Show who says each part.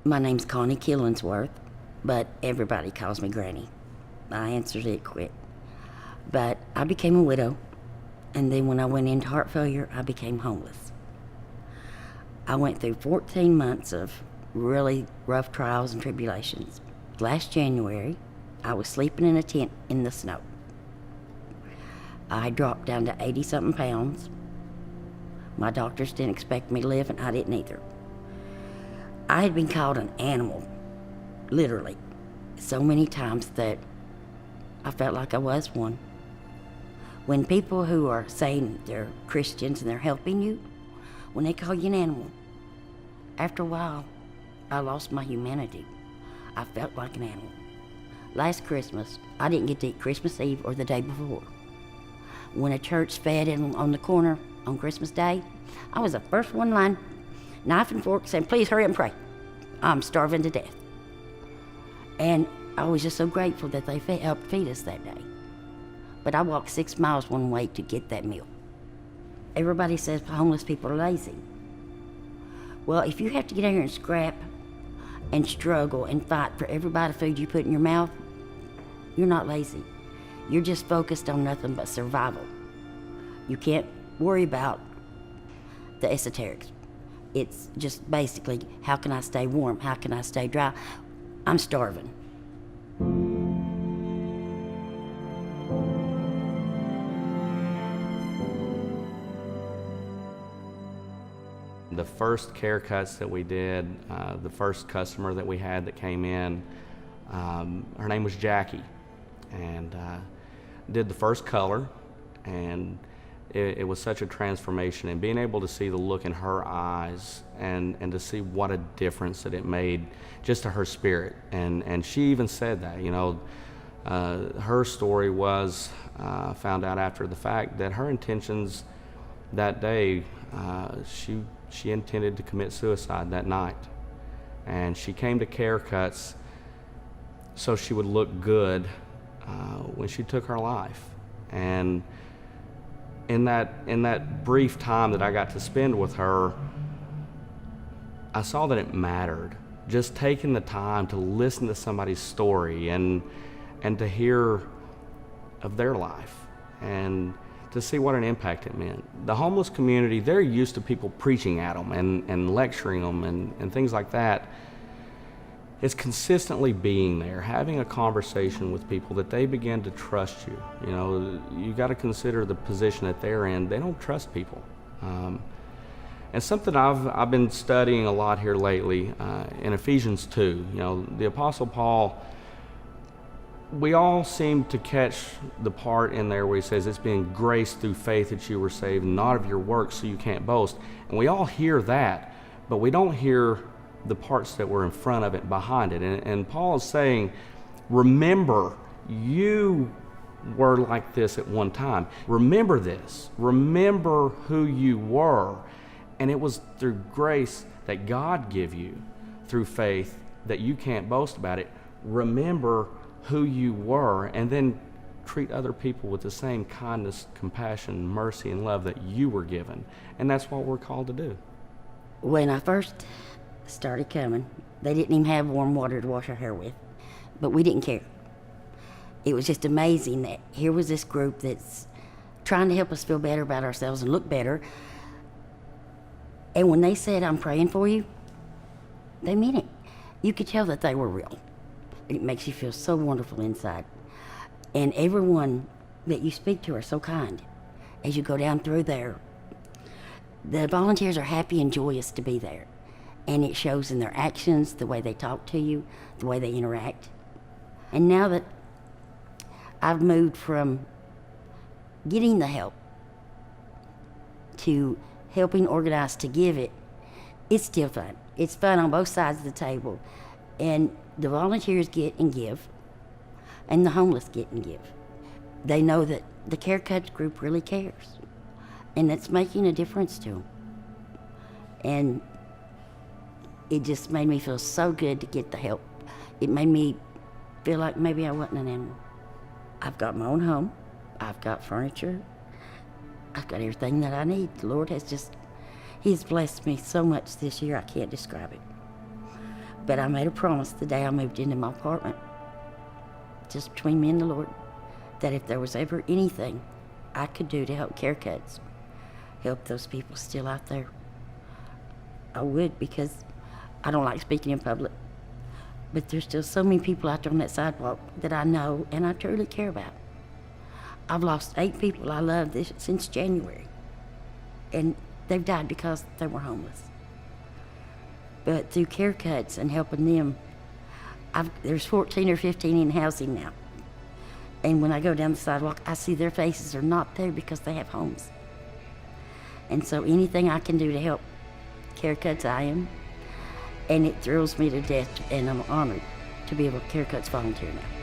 Speaker 1: My name's Connie Killingsworth, but everybody calls me Granny. I answered it quick. But I became a widow, and then when I went into heart failure, I became homeless. I went through 14 months of really rough trials and tribulations. Last January, I was sleeping in a tent in the snow. I dropped down to 80-something pounds. My doctors didn't expect me to live, and I didn't either. I had been called an animal, literally, so many times that I felt like I was one. When people who are saying they're Christians and they're helping you, when they call you an animal, after a while, I lost my humanity. I felt like an animal. Last Christmas, I didn't get to eat Christmas Eve or the day before. When a church fed in on the corner on Christmas Day, I was the first one in line, knife and fork, saying, "Please hurry up and pray. I'm starving to death." And I was just so grateful that they helped feed us that day. But I walked 6 miles one way to get that meal. Everybody says homeless people are lazy. Well, if you have to get out here and scrap and struggle and fight for every bite of food you put in your mouth, you're not lazy. You're just focused on nothing but survival. You can't worry about the esoterics. It's just basically, how can I stay warm? How can I stay dry? I'm starving.
Speaker 2: The first care cuts that we did, the first customer that we had that came in, her name was Jackie, and did the first color, and it was such a transformation, and being able to see the look in her eyes and to see what a difference that it made just to her spirit. And she even said that, you know, her story was, found out after the fact, that her intentions that day, she intended to commit suicide that night. And she came to Care Cuts so she would look good when she took her life. And in that brief time that I got to spend with her, I saw that it mattered. Just taking the time to listen to somebody's story and to hear of their life and to see what an impact it meant. The homeless community, they're used to people preaching at them and lecturing them and things like that. It's consistently being there, having a conversation with people that they begin to trust you. You know, you got to consider the position that they're in. They don't trust people. And something I've been studying a lot here lately, in Ephesians 2, you know, the Apostle Paul, we all seem to catch the part in there where he says it's being grace through faith that you were saved, not of your works, so you can't boast. And we all hear that, but we don't hear the parts that were in front of it, behind it. And Paul is saying, remember, you were like this at one time. Remember this. Remember who you were. And it was through grace that God gave you, through faith, that you can't boast about it. Remember who you were, and then treat other people with the same kindness, compassion, mercy, and love that you were given. And that's what we're called to do.
Speaker 1: When I first started coming, they didn't even have warm water to wash our hair with, but we didn't care. It was just amazing that here was this group that's trying to help us feel better about ourselves and look better. And when they said, "I'm praying for you," they meant it. You could tell that they were real. It makes you feel so wonderful inside. And everyone that you speak to are so kind. As you go down through there, the volunteers are happy and joyous to be there. And it shows in their actions, the way they talk to you, the way they interact. And now that I've moved from getting the help to helping organize to give it, it's still fun. It's fun on both sides of the table. And the volunteers get and give, and the homeless get and give. They know that the Care Cuts group really cares, and it's making a difference to them. And it just made me feel so good to get the help. It made me feel like maybe I wasn't an animal. I've got my own home. I've got furniture. I've got everything that I need. The Lord has He's blessed me so much this year, I can't describe it. But I made a promise the day I moved into my apartment, just between me and the Lord, that if there was ever anything I could do to help Care Cuts, help those people still out there, I would, because I don't like speaking in public. But there's still so many people out there on that sidewalk that I know and I truly care about. I've lost 8 people I love since January, and they've died because they were homeless. But through Care Cuts and helping them, there's 14 or 15 in housing now. And when I go down the sidewalk, I see their faces are not there because they have homes. And so anything I can do to help Care Cuts, I am. And it thrills me to death, and I'm honored to be able to Care Cuts volunteer now.